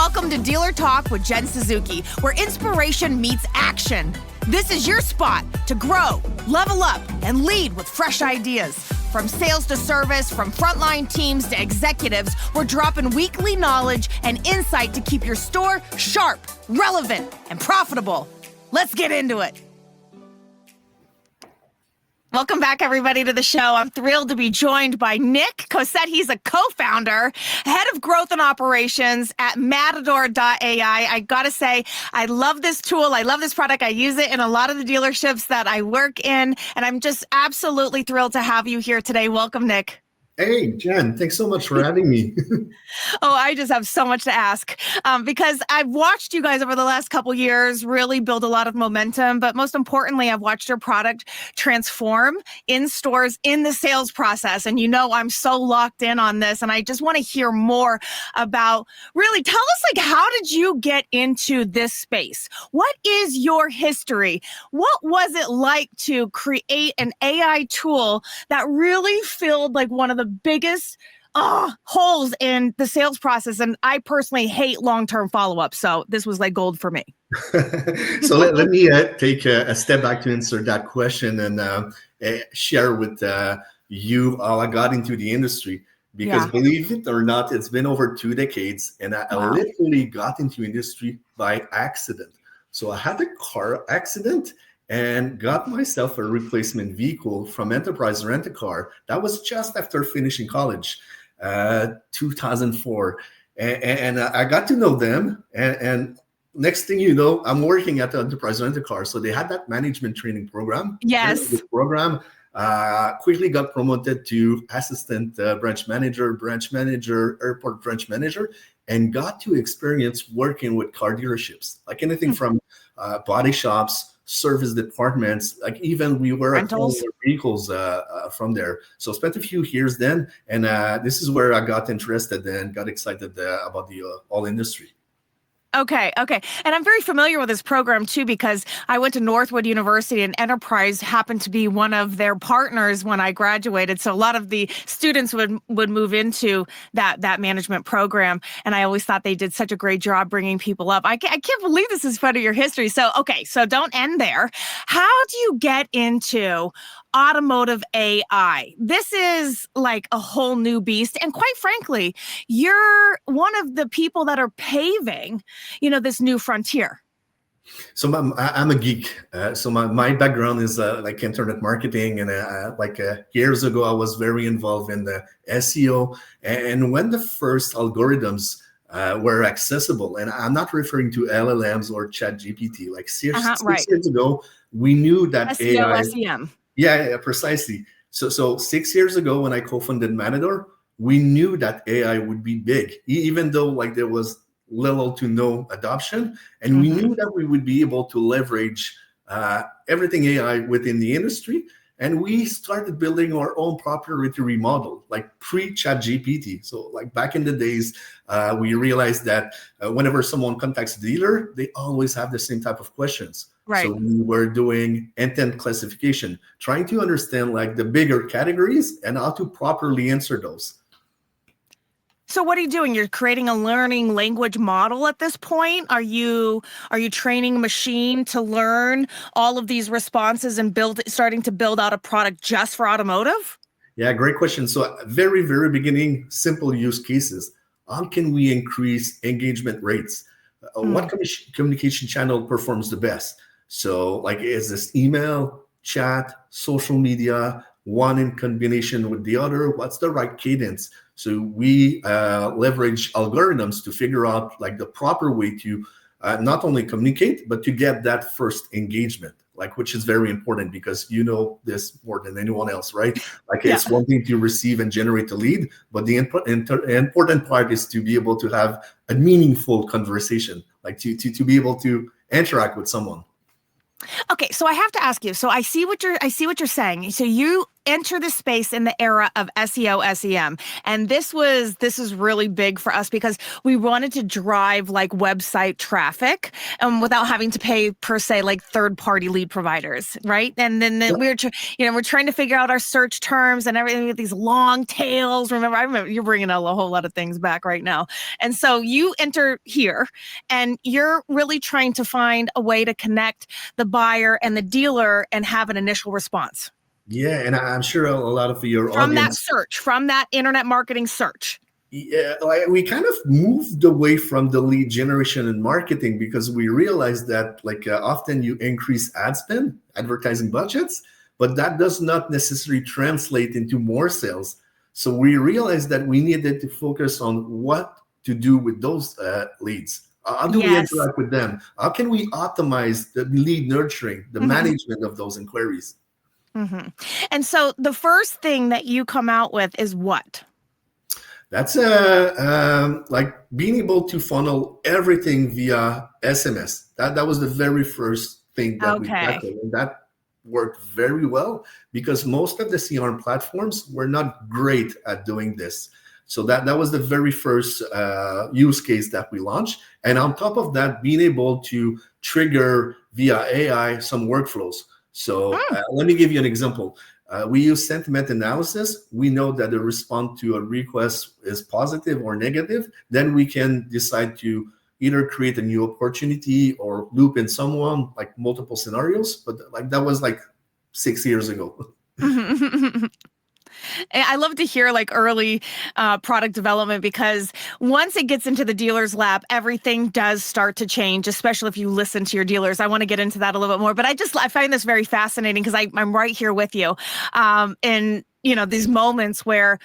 Welcome to Dealer Talk with Jen Suzuki, where inspiration meets action. This is your spot to grow, level up, and lead with fresh ideas. From sales to service, from frontline teams to executives, we're dropping weekly knowledge and insight to keep your store sharp, relevant, and profitable. Let's get into it. Welcome back, everybody, to the show. I'm thrilled to be joined by Nick Cossette. He's a co-founder, head of growth and operations at Matador AI. I got to say, I love this tool. I love this product. I use it in a lot of the dealerships that I work in, and I'm just absolutely thrilled to have you here today. Welcome, Nick. Hey, Jen, thanks so much for having me. Oh, I just have so much to ask because I've watched you guys over the last couple years really build a lot of momentum. But most importantly, I've watched your product transform in stores in the sales process. And you know, I'm so locked in on this. And I just want to hear more about really tell us, like, how did you get into this space? What is your history? What was it like to create an AI tool that really filled like one of the biggest holes in the sales process? And I personally hate long-term follow-up. So this was like gold for me. So let me take a step back to answer that question and share with you how I got into the industry. Because believe it or not, it's been over 2 decades and I literally got into industry by accident. So I had a car accident and got myself a replacement vehicle from Enterprise Rent-A-Car. That was just after finishing college, 2004. And I got to know them. And next thing you know, I'm working at the Enterprise Rent-A-Car. So they had that management training program. Yes. The program quickly got promoted to assistant branch manager, airport branch manager, and got to experience working with car dealerships, like anything from body shops, service departments, like even we were rentals vehicles from there. So spent a few years then, and this is where I got interested and got excited about the whole industry. Okay. And I'm very familiar with this program too, because I went to Northwood University and Enterprise happened to be one of their partners when I graduated. So a lot of the students would move into that management program. And I always thought they did such a great job bringing people up. I can't believe this is part of your history. So, okay, so don't end there. How do you get into automotive AI? This is like a whole new beast. And quite frankly, you're one of the people that are paving, this new frontier. So I'm a geek. So my background is like internet marketing. And years ago, I was very involved in the SEO. And when the first algorithms were accessible, and I'm not referring to LLMs or ChatGPT, like 6 years ago, we knew that SEO, AI... SEM. Yeah, precisely. So 6 years ago, when I co-founded Matador, we knew that AI would be big, even though like there was little to no adoption, and we knew that we would be able to leverage everything AI within the industry. And we started building our own proprietary model, like pre-ChatGPT. So like back in the days, we realized that whenever someone contacts a dealer, they always have the same type of questions. Right. So we were doing intent classification, trying to understand like the bigger categories and how to properly answer those. So what are you doing? You're creating a learning language model at this point? Are you training a machine to learn all of these responses and starting to build out a product just for automotive? Yeah, great question. So very, very beginning, simple use cases. How can we increase engagement rates? What communication channel performs the best? So like, is this email, chat, social media, one in combination with the other? What's the right cadence? So we leverage algorithms to figure out like the proper way to not only communicate, but to get that first engagement, like, which is very important because you know this more than anyone else, right? Like it's one thing to receive and generate a lead, but the important part is to be able to have a meaningful conversation, like to be able to interact with someone. Okay, so I have to ask you. So I see what you're saying. So you enter the space in the era of SEO, SEM. And this is really big for us because we wanted to drive like website traffic without having to pay per se like third-party lead providers, right? And then we're trying to figure out our search terms and everything with these long tails. I remember you're bringing a whole lot of things back right now. And so you enter here and you're really trying to find a way to connect the buyer and the dealer and have an initial response. Yeah, and I'm sure a lot of your From that audience, search, from that internet marketing search. yeah, like we kind of moved away from the lead generation and marketing because we realized that often you increase ad spend, advertising budgets, but that does not necessarily translate into more sales. So we realized that we needed to focus on what to do with those leads. How do we interact with them? How can we optimize the lead nurturing, the management of those inquiries? And so the first thing that you come out with is what? That's like being able to funnel everything via SMS. That was the very first thing that we tackled, and that worked very well because most of the CRM platforms were not great at doing this. So that was the very first use case that we launched. And on top of that, being able to trigger via AI some workflows. So let me give you an example. We use sentiment analysis. We know that the response to a request is positive or negative. Then we can decide to either create a new opportunity or loop in someone, like multiple scenarios. But like that was like 6 years ago. I love to hear like early product development because once it gets into the dealer's lap, everything does start to change, especially if you listen to your dealers. I want to get into that a little bit more, but I find this very fascinating because I'm right here with you in these moments where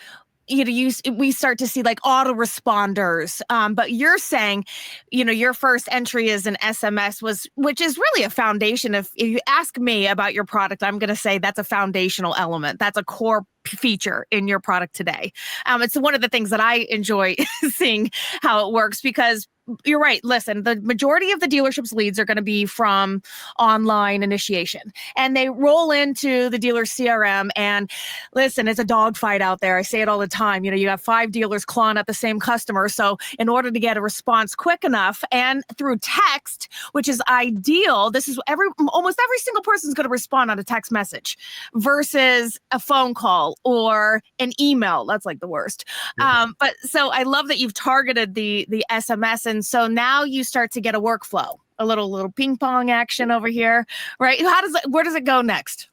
we start to see like autoresponders. But you're saying, your first entry is an SMS which is really a foundation. If you ask me about your product, I'm going to say that's a foundational element. That's a core feature in your product today. It's one of the things that I enjoy seeing how it works because you're right. Listen, the majority of the dealership's leads are going to be from online initiation and they roll into the dealer CRM. And listen, it's a dogfight out there. I say it all the time. You have 5 dealers clawing at the same customer. So in order to get a response quick enough and through text, which is ideal, this is almost every single person is going to respond on a text message versus a phone call or an email. That's like the worst. But so I love that you've targeted the SMS. And so now you start to get a workflow, a little ping pong action over here, right? Where does it go next?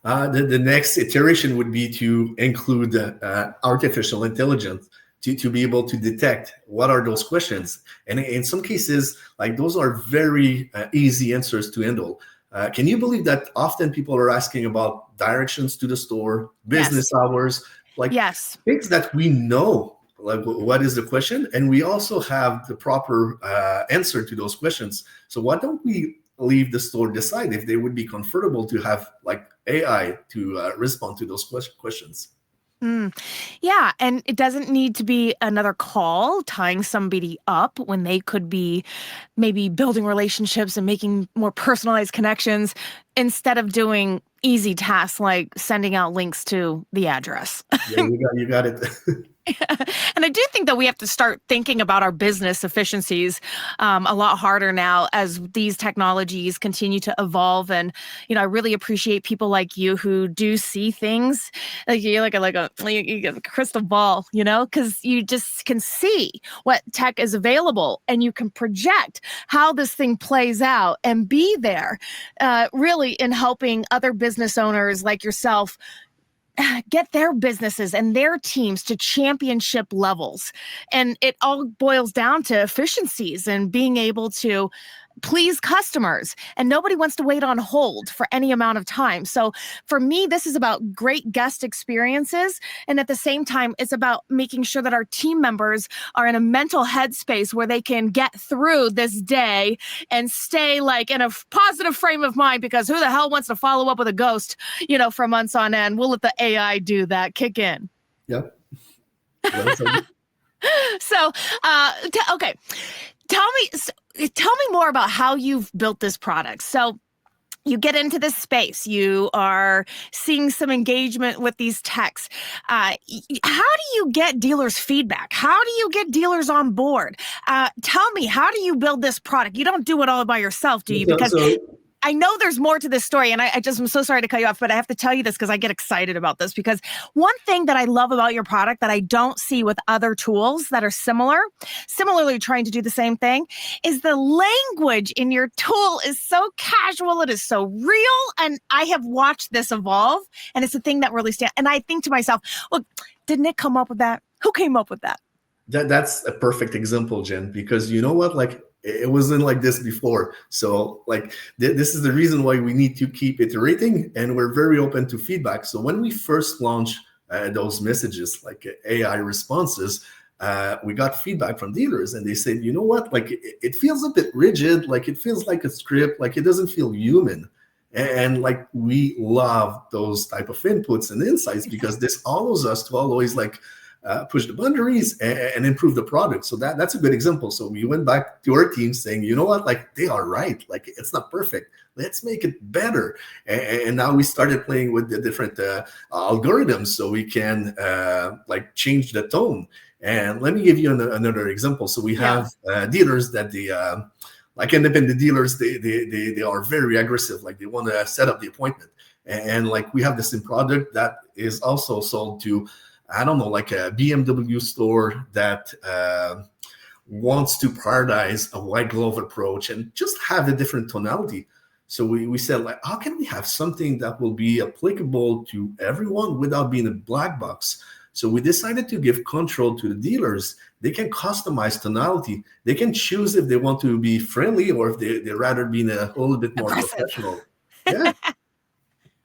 The next iteration would be to include artificial intelligence to be able to detect what are those questions. And in some cases, like those are very easy answers to handle. Can you believe that often people are asking about directions to the store, business hours, like things that we know, like what is the question? And we also have the proper answer to those questions. So why don't we leave the store decide if they would be comfortable to have like AI to respond to those questions? Yeah, and it doesn't need to be another call tying somebody up when they could be maybe building relationships and making more personalized connections instead of doing easy tasks like sending out links to the address. Yeah, you got it. And I do think that we have to start thinking about our business efficiencies a lot harder now as these technologies continue to evolve. And, I really appreciate people like you who do see things like you like a crystal ball, because you just can see what tech is available and you can project how this thing plays out and be there really in helping other business owners like yourself get their businesses and their teams to championship levels. And it all boils down to efficiencies and being able to please customers. And nobody wants to wait on hold for any amount of time. So for me, this is about great guest experiences. And at the same time, it's about making sure that our team members are in a mental headspace where they can get through this day and stay like in a positive frame of mind, because who the hell wants to follow up with a ghost, for months on end? We'll let the AI do that, kick in. Yep. So, okay. Tell me more about how you've built this product. So you get into this space, you are seeing some engagement with these techs. How do you get dealers feedback? How do you get dealers on board? Tell me, how do you build this product? You don't do it all by yourself, do you? So, Because so I know there's more to this story, and I just am so sorry to cut you off, but I have to tell you this because I get excited about this. Because one thing that I love about your product that I don't see with other tools that are similarly trying to do the same thing, is the language in your tool is so casual, it is so real, and I have watched this evolve, and it's a thing that really stands. And I think to myself, well, did Nick come up with that? Who came up with that? that's a perfect example, Jen, because you know what, like it wasn't like this before. So like this is the reason why we need to keep iterating, and we're very open to feedback. So when we first launched those messages, like AI responses, we got feedback from dealers, and they said, you know what, like it feels a bit rigid, like it feels like a script, like it doesn't feel human. And like we love those type of inputs and insights, because this allows us to always like push the boundaries and improve the product. So that's a good example. So we went back to our team saying, you know what, like they are right. Like it's not perfect. Let's make it better. And now we started playing with the different algorithms so we can like change the tone. And let me give you another example. So we have dealers that like independent dealers, they are very aggressive. Like they want to set up the appointment. And like we have the same product that is also sold to, I don't know, like a BMW store that wants to prioritize a white glove approach and just have a different tonality. So we said, like, how can we have something that will be applicable to everyone without being a black box? So we decided to give control to the dealers. They can customize tonality. They can choose if they want to be friendly or if they rather be a little bit more Aggressive. professional. Yeah.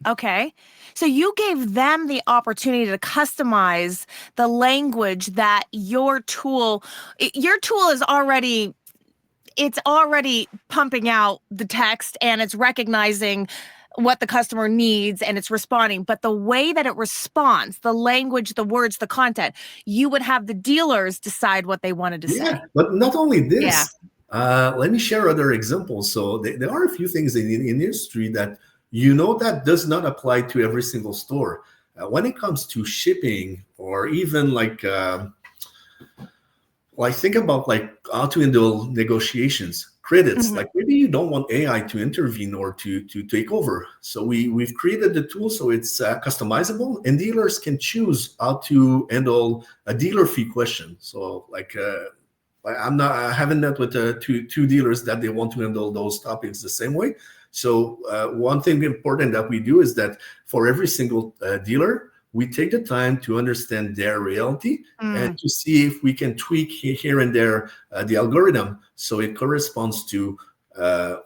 Okay. So you gave them the opportunity to customize the language that your tool is already, it's already pumping out the text and it's recognizing what the customer needs and it's responding. But the way that it responds, the language, the words, the content, you would have the dealers decide what they wanted to say. But not only Yeah. this, let me share other examples. So there are a few things in the industry that that does not apply to every single store. When it comes to shipping, or even like think about like how to handle negotiations, credits. Mhm. Like maybe you don't want AI to intervene or to take over. So we've created the tool so it's customizable, and dealers can choose how to handle a dealer fee question. So like. I haven't met with two dealers that they want to handle those topics the same way. So one thing important that we do is that for every single dealer, we take the time to understand their reality and to see if we can tweak here and there the algorithm so it corresponds to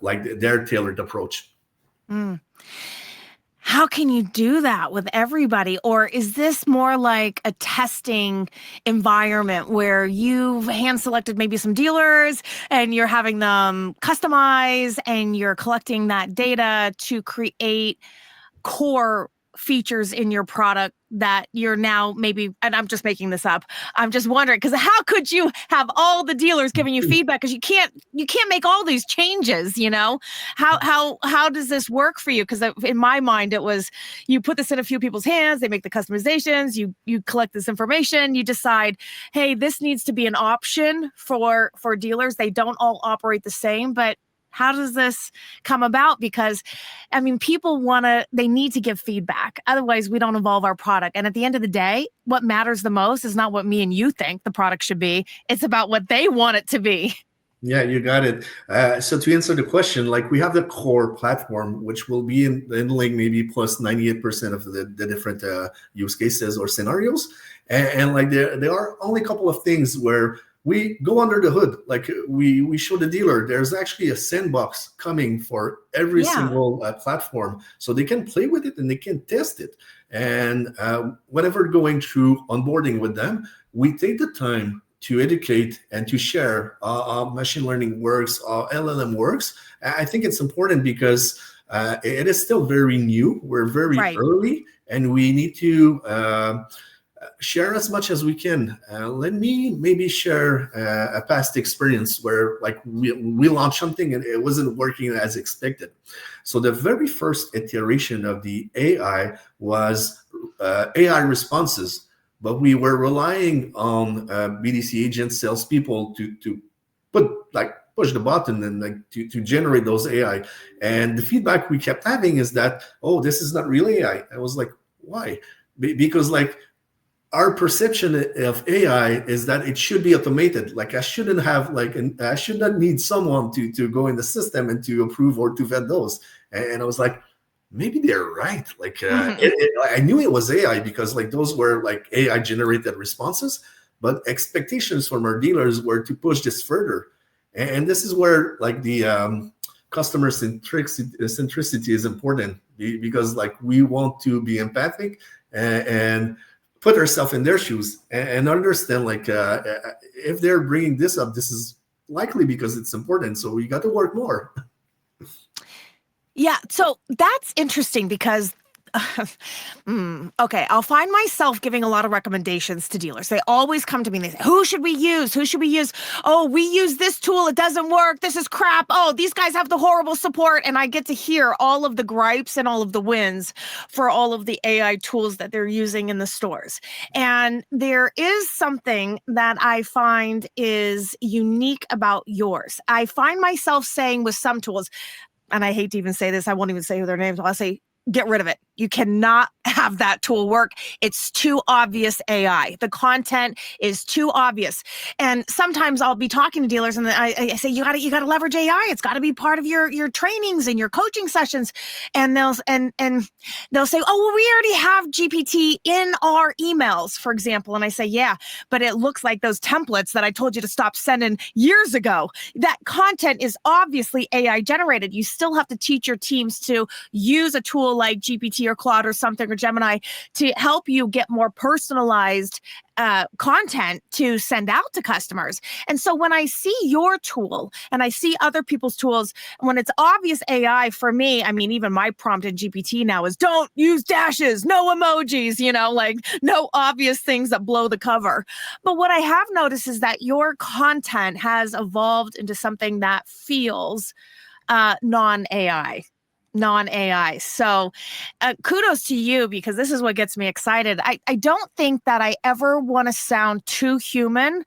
like their tailored approach. How can you do that with everybody? Or is this more like a testing environment where you've hand selected maybe some dealers and you're having them customize and you're collecting that data to create core features in your product that you're now maybe, and I'm just making this up, I'm just wondering, because how could you have all the dealers giving you feedback, because you can't make all these changes, how does this work for you? Because in my mind it was, you put this in a few people's hands, they make the customizations, you collect this information, you decide, hey, this needs to be an option for dealers. They don't all operate the same, but how does this come about? Because, I mean, people they need to give feedback. Otherwise, we don't evolve our product. And at the end of the day, what matters the most is not what me and you think the product should be. It's about what they want it to be. Yeah, you got it. So to answer the question, like we have the core platform, which will be handling maybe plus 98% of the different use cases or scenarios. And like there are only a couple of things where we go under the hood. Like we show the dealer there's actually a sandbox coming for every single platform, so they can play with it and they can test it. And whenever going through onboarding with them, we take the time to educate and to share how machine learning works, how LLM works. I think it's important because it is still very new. We're very early, and we need to share as much as we can. Let me maybe share a past experience where like we launched something and it wasn't working as expected. So the very first iteration of the AI was AI responses, but we were relying on BDC agents, salespeople to put like push the button and like to generate those AI. And the feedback we kept having is that, oh, this is not really AI. I was like, why? Because like our perception of AI is that it should be automated. Like I shouldn't have like, I should not need someone to go in the system and to approve or to vet those. And I was like, maybe they're right. Like I knew it was AI because like those were like AI generated responses, but expectations from our dealers were to push this further. And this is where like the customer centricity is important because like we want to be empathic and put ourselves in their shoes and understand like if they're bringing this up, this is likely because it's important. So we got to work more. Yeah, so that's interesting because okay, I'll find myself giving a lot of recommendations to dealers. They always come to me and they say, who should we use? Who should we use? Oh, we use this tool. It doesn't work. This is crap. Oh, these guys have the horrible support. And I get to hear all of the gripes and all of the wins for all of the AI tools that they're using in the stores. And there is something that I find is unique about yours. I find myself saying with some tools, and I hate to even say this, I won't even say who their names are. I'll say, get rid of it. You cannot have that tool work. It's too obvious AI. The content is too obvious. And sometimes I'll be talking to dealers and I say, you gotta leverage AI. It's gotta be part of your trainings and your coaching sessions. And they'll say, oh, well, we already have GPT in our emails, for example. And I say, yeah, but it looks like those templates that I told you to stop sending years ago. That content is obviously AI generated. You still have to teach your teams to use a tool like GPT or Claude or something or Gemini to help you get more personalized content to send out to customers. And so when I see your tool and I see other people's tools, when it's obvious AI for me, I mean, even my prompt in GPT now is don't use dashes, no emojis, like no obvious things that blow the cover. But what I have noticed is that your content has evolved into something that feels non-AI. So kudos to you, because this is what gets me excited. I don't think that I ever want to sound too human,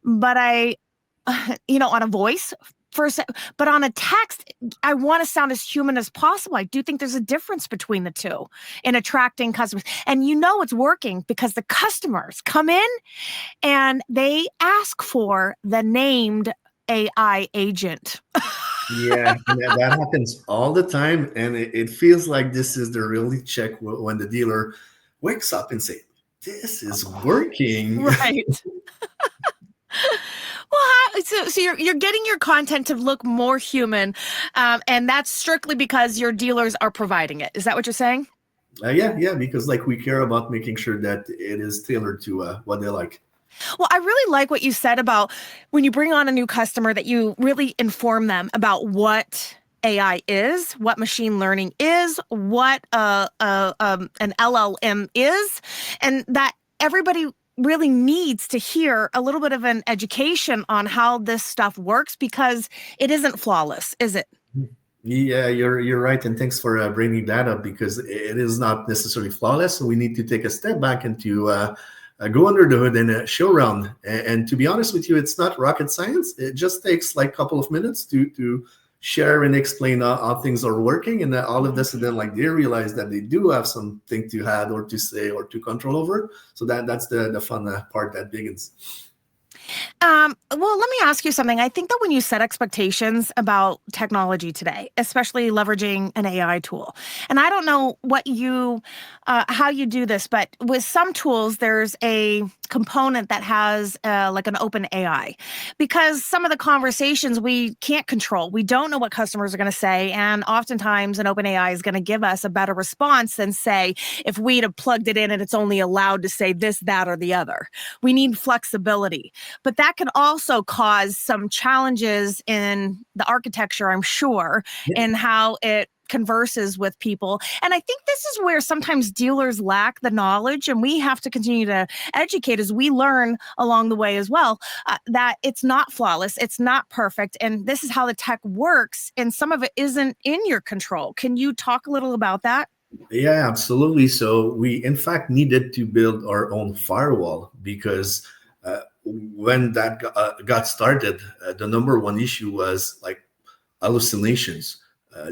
but on a voice first, but on a text, I want to sound as human as possible. I do think there's a difference between the two in attracting customers. And it's working because the customers come in and they ask for the named AI agent. Yeah, and that happens all the time, and it feels like this is the reality check when the dealer wakes up and say, "This is working." Right. Well, so you're getting your content to look more human, and that's strictly because your dealers are providing it. Is that what you're saying? Yeah, because like we care about making sure that it is tailored to what they like. Well, I really like what you said about when you bring on a new customer that you really inform them about what AI is, what machine learning is, what an LLM is, and that everybody really needs to hear a little bit of an education on how this stuff works, because it isn't flawless, is it? Yeah, you're right, and thanks for bringing that up, because it is not necessarily flawless. So we need to take a step back and to go under the hood and show around. And to be honest with you, it's not rocket science. It just takes like a couple of minutes to share and explain how things are working, and all of this, and then like they realize that they do have something to add or to say or to control over. So that's the fun part that begins. Well, let me ask you something. I think that when you set expectations about technology today, especially leveraging an AI tool, and I don't know how you do this, but with some tools, there's a component that has like an open AI, because some of the conversations we can't control. We don't know what customers are going to say. And oftentimes an open AI is going to give us a better response than, say, if we'd have plugged it in and it's only allowed to say this, that, or the other. We need flexibility. But that can also cause some challenges in the architecture, I'm sure, Yeah. in how it converses with people. And I think this is where sometimes dealers lack the knowledge, and we have to continue to educate as we learn along the way as well, that it's not flawless, it's not perfect, and this is how the tech works, and some of it isn't in your control. Can you talk a little about that? Yeah, absolutely. So we, in fact, needed to build our own firewall because when that got started, the number one issue was like hallucinations.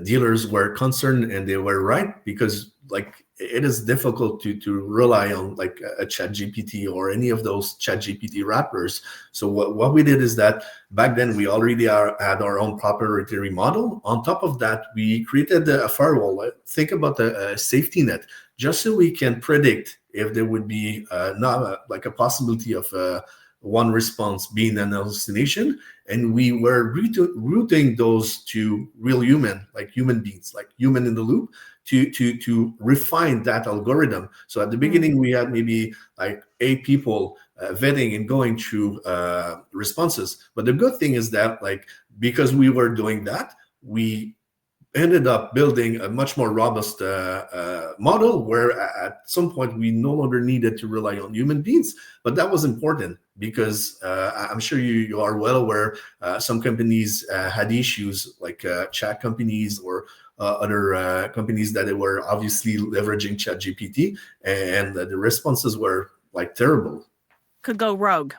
Dealers were concerned, and they were right, because like it is difficult to rely on like a chat GPT or any of those chat GPT wrappers. So what we did is that back then we already had our own proprietary model. On top of that, we created a firewall. Think about a safety net, just so we can predict if there would be not like a possibility of one response being an hallucination, and we were routing those to real human, like human beings, like human in the loop, to refine that algorithm. So at the beginning, we had maybe like 8 people vetting and going through responses. But the good thing is that, like, because we were doing that, we ended up building a much more robust model where at some point we no longer needed to rely on human beings. But that was important because I'm sure you are well aware some companies had issues, like chat companies or other companies that were obviously leveraging ChatGPT, and the responses were like terrible. Could go rogue.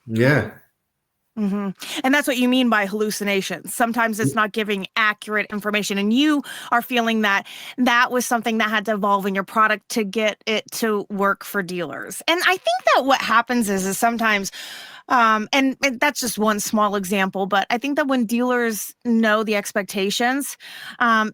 Yeah. Mm-hmm. And that's what you mean by hallucinations. Sometimes it's not giving accurate information. And you are feeling that that was something that had to evolve in your product to get it to work for dealers. And I think that what happens is sometimes, and that's just one small example, but I think that when dealers know the expectations,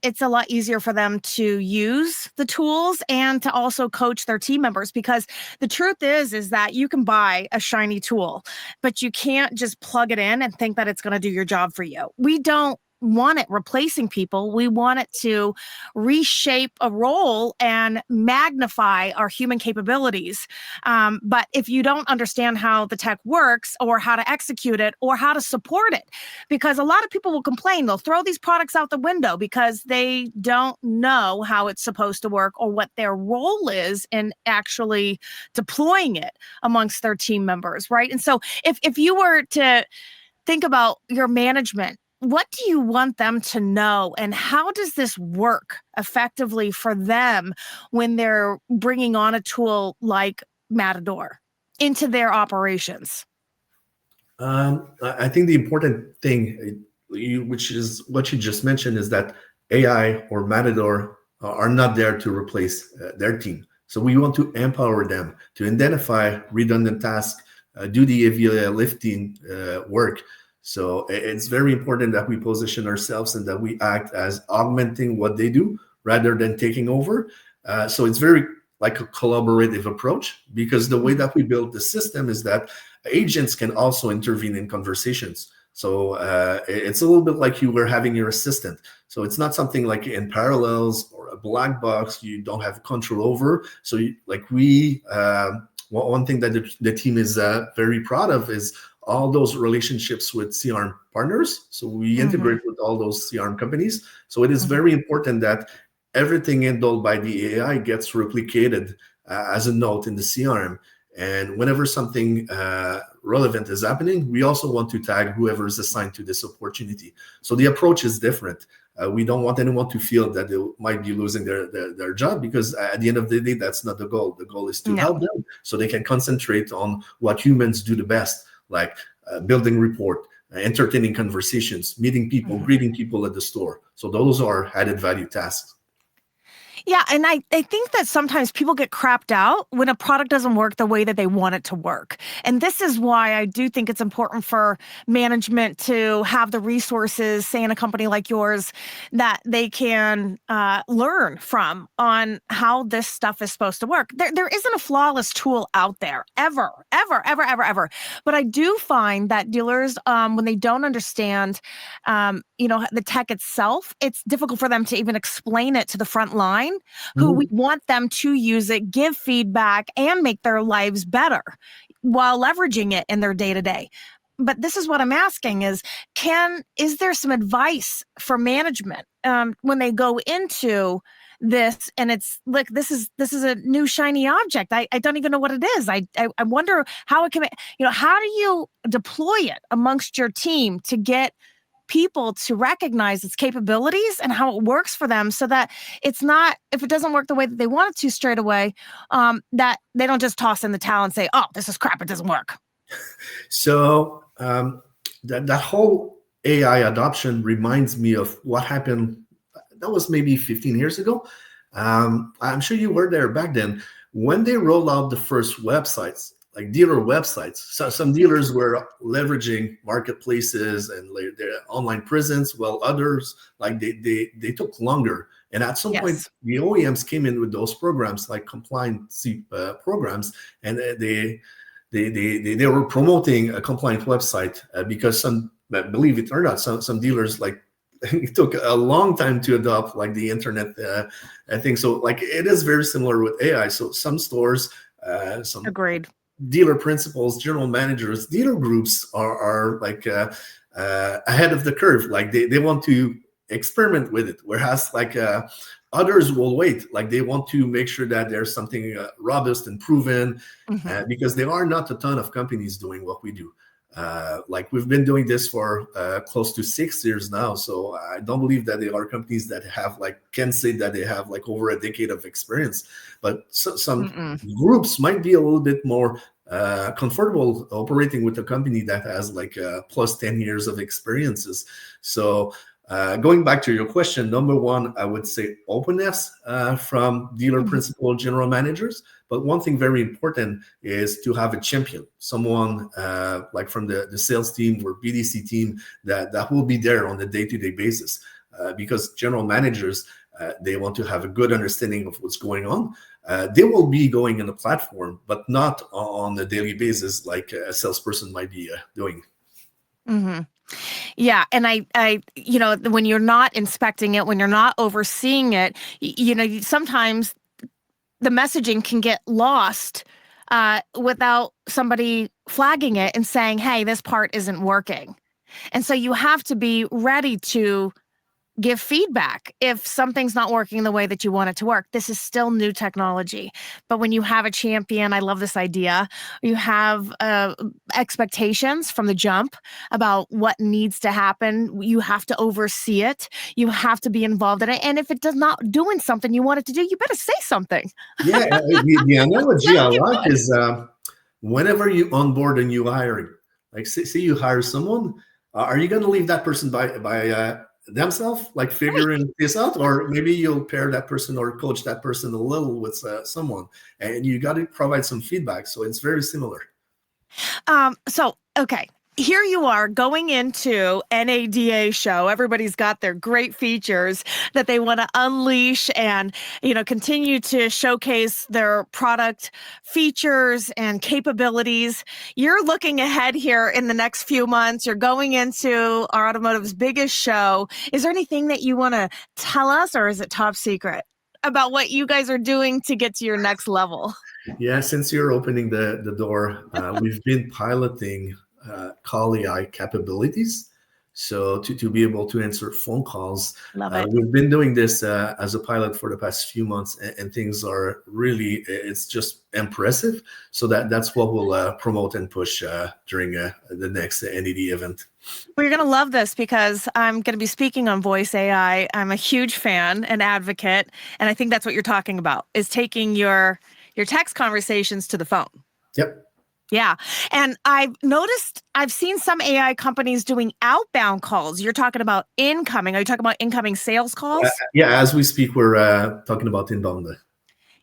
it's a lot easier for them to use the tools and to also coach their team members, because the truth is that you can buy a shiny tool, but you can't just plug it in and think that it's going to do your job for you. We don't want it replacing people. We want it to reshape a role and magnify our human capabilities. But if you don't understand how the tech works or how to execute it or how to support it, because a lot of people will complain, they'll throw these products out the window because they don't know how it's supposed to work or what their role is in actually deploying it amongst their team members, right? And so if you were to think about your management, what do you want them to know, and how does this work effectively for them when they're bringing on a tool like Matador into their operations? I think the important thing, which is what you just mentioned, is that AI or Matador are not there to replace their team. So we want to empower them to identify redundant tasks, do the heavy lifting work. So it's very important that we position ourselves and that we act as augmenting what they do rather than taking over. So it's very like a collaborative approach, because the way that we build the system is that agents can also intervene in conversations. So it's a little bit like you were having your assistant. So it's not something like in parallels or a black box you don't have control over. So one thing that the team is very proud of is all those relationships with CRM partners. So we integrate with all those CRM companies. So it is very important that everything handled by the AI gets replicated as a note in the CRM. And whenever something relevant is happening, we also want to tag whoever is assigned to this opportunity. So the approach is different. We don't want anyone to feel that they might be losing their job, because at the end of the day, that's not the goal. The goal is to help them so they can concentrate on what humans do the best, like building rapport, entertaining conversations, meeting people, greeting people at the store. So those are added value tasks. Yeah, and I think that sometimes people get crapped out when a product doesn't work the way that they want it to work. And this is why I do think it's important for management to have the resources, say in a company like yours, that they can learn from on how this stuff is supposed to work. There isn't a flawless tool out there, ever, ever, ever, ever, ever. But I do find that dealers, when they don't understand, the tech itself, it's difficult for them to even explain it to the front line, who we want them to use it, give feedback, and make their lives better while leveraging it in their day-to-day. but this is what I'm asking is there some advice for management when they go into this and it's like this is a new shiny object. I don't even know what it is. I wonder how it can, how do you deploy it amongst your team to get people to recognize its capabilities and how it works for them, so that it's not, if it doesn't work the way that they want it to straight away, that they don't just toss in the towel and say, oh, this is crap, it doesn't work. So that whole AI adoption reminds me of what happened. That was maybe 15 years ago. I'm sure you were there back then when they rolled out the first websites, like dealer websites. So some dealers were leveraging marketplaces and their online presence, while others, like they took longer. And at some point, the OEMs came in with those programs, like compliancy programs, and they were promoting a compliant website because some, believe it or not, some dealers, like, it took a long time to adopt like the internet thing. So like it is very similar with AI. So some stores, some Agreed. dealer principals, general managers, dealer groups are like ahead of the curve. Like they want to experiment with it, whereas like others will wait. Like they want to make sure that there's something robust and proven, because there are not a ton of companies doing what we do. Like we've been doing this for close to 6 years now, so I don't believe that there are companies that have can say that they have like over a decade of experience. But some groups might be a little bit more comfortable operating with a company that has like plus 10 years of experiences. So going back to your question, number one, I would say openness from dealer principal general managers. But one thing very important is to have a champion, someone like from the sales team or BDC team that will be there on a day-to-day basis, because general managers, they want to have a good understanding of what's going on. They will be going in the platform, but not on a daily basis like a salesperson might be doing. Yeah. And I, when you're not inspecting it, when you're not overseeing it, sometimes the messaging can get lost without somebody flagging it and saying, hey, this part isn't working. And so you have to be ready to give feedback if something's not working the way that you want it to work. This is still new technology. But when you have a champion, I love this idea, you have expectations from the jump about what needs to happen. You have to oversee it. You have to be involved in it. And if it does not doing something you want it to do, you better say something. Yeah, the analogy I like is whenever you onboard a new hiring, like say you hire someone, are you going to leave that person by themselves, like figuring this out, or maybe you'll pair that person or coach that person a little with someone, and you got to provide some feedback. So it's very similar. Okay. Here you are going into NADA show. Everybody's got their great features that they want to unleash and, continue to showcase their product features and capabilities. You're looking ahead here in the next few months. You're going into our automotive's biggest show. Is there anything that you want to tell us, or is it top secret about what you guys are doing to get to your next level? Yeah, since you're opening the door, we've been piloting Call AI capabilities. So to be able to answer phone calls, we've been doing this as a pilot for the past few months, and things are really, it's just impressive. So that's what we'll promote and push during the next NED event. Well, you're going to love this because I'm going to be speaking on voice AI. I'm a huge fan and advocate, and I think that's what you're talking about, is taking your text conversations to the phone. Yep. Yeah. And I've seen some AI companies doing outbound calls. You're talking about incoming. Are you talking about incoming sales calls? Yeah, as we speak, we're talking about inbound.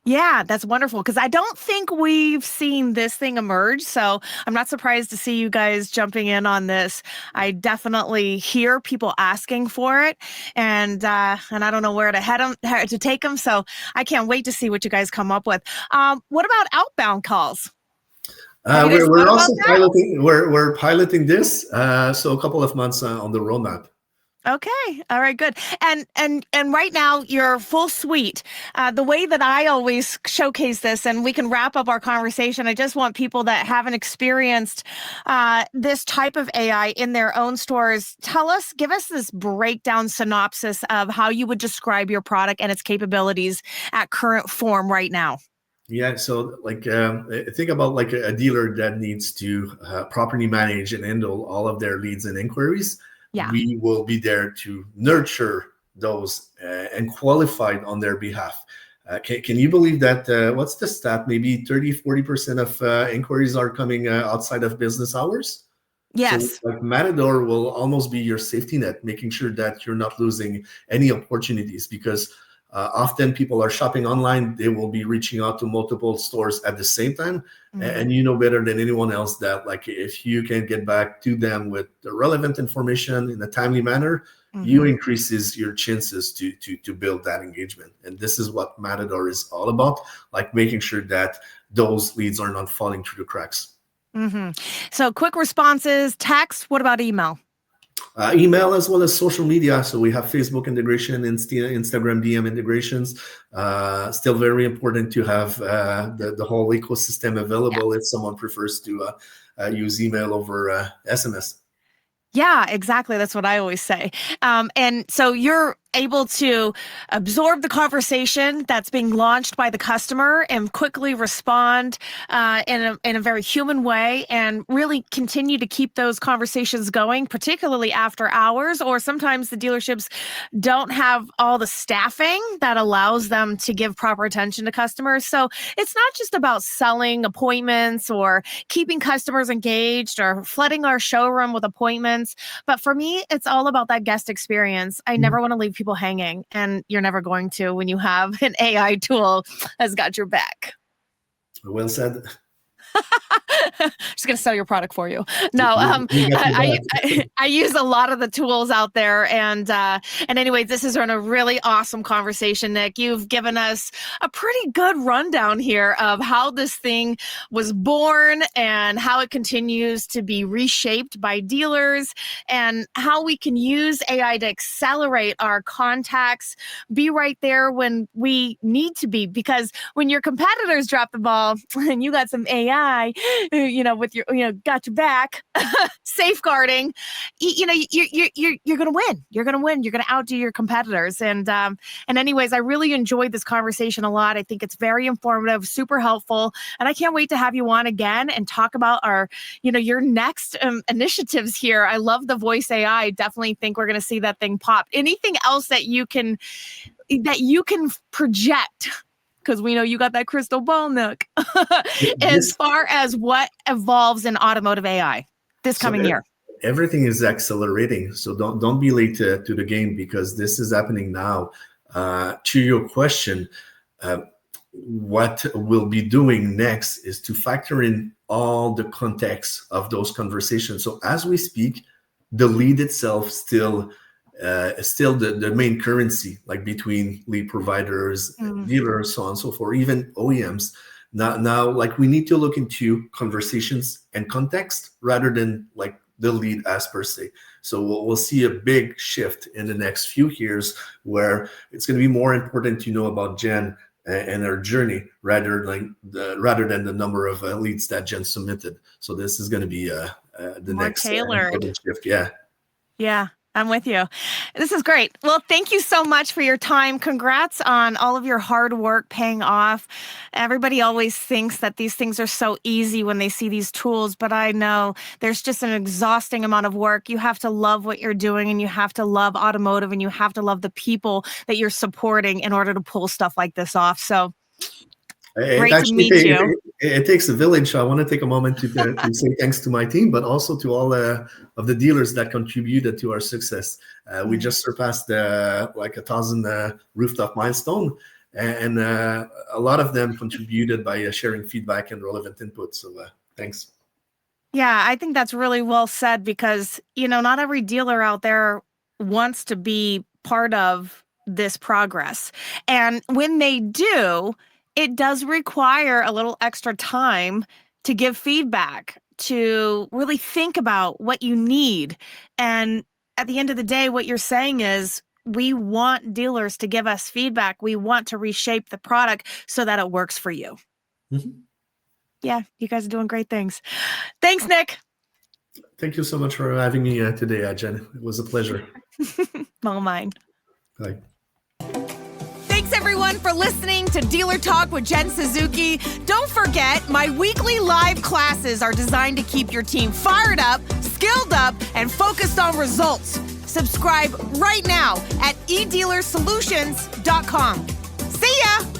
Yeah, that's wonderful, because I don't think we've seen this thing emerge. So I'm not surprised to see you guys jumping in on this. I definitely hear people asking for it, and I don't know where to take them. So I can't wait to see what you guys come up with. What about outbound calls? We're also piloting. We're piloting this, so a couple of months on the roadmap. Okay. All right. Good. And right now, your full suite. The way that I always showcase this, and we can wrap up our conversation. I just want people that haven't experienced this type of AI in their own stores. Give us this breakdown synopsis of how you would describe your product and its capabilities at current form right now. Yeah, so like think about like a dealer that needs to properly manage and handle all of their leads and inquiries. Yeah. We will be there to nurture those and qualified on their behalf. Can you believe that? What's the stat? Maybe 30-40% of inquiries are coming outside of business hours. So Yes. like Matador will almost be your safety net, making sure that you're not losing any opportunities because often people are shopping online. They will be reaching out to multiple stores at the same time. And you know better than anyone else that like if you can get back to them with the relevant information in a timely manner, you increases your chances to build that engagement. And this is what Matador is all about, like making sure that those leads are not falling through the cracks. So quick responses, text. What about email? Email as well as social media. So we have Facebook integration, Instagram DM integrations. Still very important to have the whole ecosystem available if someone prefers to use email over SMS. Yeah, exactly. That's what I always say. And so you're able to absorb the conversation that's being launched by the customer and quickly respond in a very human way and really continue to keep those conversations going, particularly after hours, or sometimes the dealerships don't have all the staffing that allows them to give proper attention to customers. So it's not just about selling appointments or keeping customers engaged or flooding our showroom with appointments. But for me, it's all about that guest experience. I never want to leave people hanging, and you're never going to when you have an AI tool that's got your back. Well said. Just gonna sell your product for you. No, You got your I use a lot of the tools out there, and anyway, this has been a really awesome conversation, Nick. You've given us a pretty good rundown here of how this thing was born and how it continues to be reshaped by dealers, and how we can use AI to accelerate our contacts, be right there when we need to be. Because when your competitors drop the ball and you got some AI, with your, got your back, safeguarding, you're going to win. You're going to win. You're going to outdo your competitors. And anyways, I really enjoyed this conversation a lot. I think it's very informative, super helpful. And I can't wait to have you on again and talk about your next initiatives here. I love the voice AI. I definitely think we're going to see that thing pop. Anything else that you can project? Because we know you got that crystal ball, Nick, as far as what evolves in automotive AI this coming year. Everything is accelerating. So don't be late to the game because this is happening now. To your question, what we'll be doing next is to factor in all the context of those conversations. So as we speak, the lead itself still the main currency, like between lead providers, dealers, so on and so forth, even OEMs. Now, like we need to look into conversations and context rather than like the lead as per se. So we'll see a big shift in the next few years where it's going to be more important to know about Jen and her journey rather than the number of leads that Jen submitted. So this is going to be the more next tailored shift. Yeah. Yeah. I'm with you. This is great. Well, thank you so much for your time. Congrats on all of your hard work paying off. Everybody always thinks that these things are so easy when they see these tools, but I know there's just an exhausting amount of work. You have to love what you're doing, and you have to love automotive, and you have to love the people that you're supporting in order to pull stuff like this off. So great to meet you. It takes a village. I want to take a moment to say thanks to my team, but also to all of the dealers that contributed to our success. We just surpassed like 1,000 rooftop milestone, and a lot of them contributed by sharing feedback and relevant input. So thanks. Yeah, I think that's really well said because, not every dealer out there wants to be part of this progress. And when they do, it does require a little extra time to give feedback, to really think about what you need and at the end of the day, what you're saying is we want dealers to give us feedback. We want to reshape the product so that it works for you. Mm-hmm. Yeah, you guys are doing great things. Thanks, Nick. Thank you so much for having me today, Jen. It was a pleasure. All mine. Bye. Thanks, everyone, for listening to Dealer Talk with Jen Suzuki. Don't forget, my weekly live classes are designed to keep your team fired up, skilled up, and focused on results. Subscribe right now at edealersolutions.com. See ya!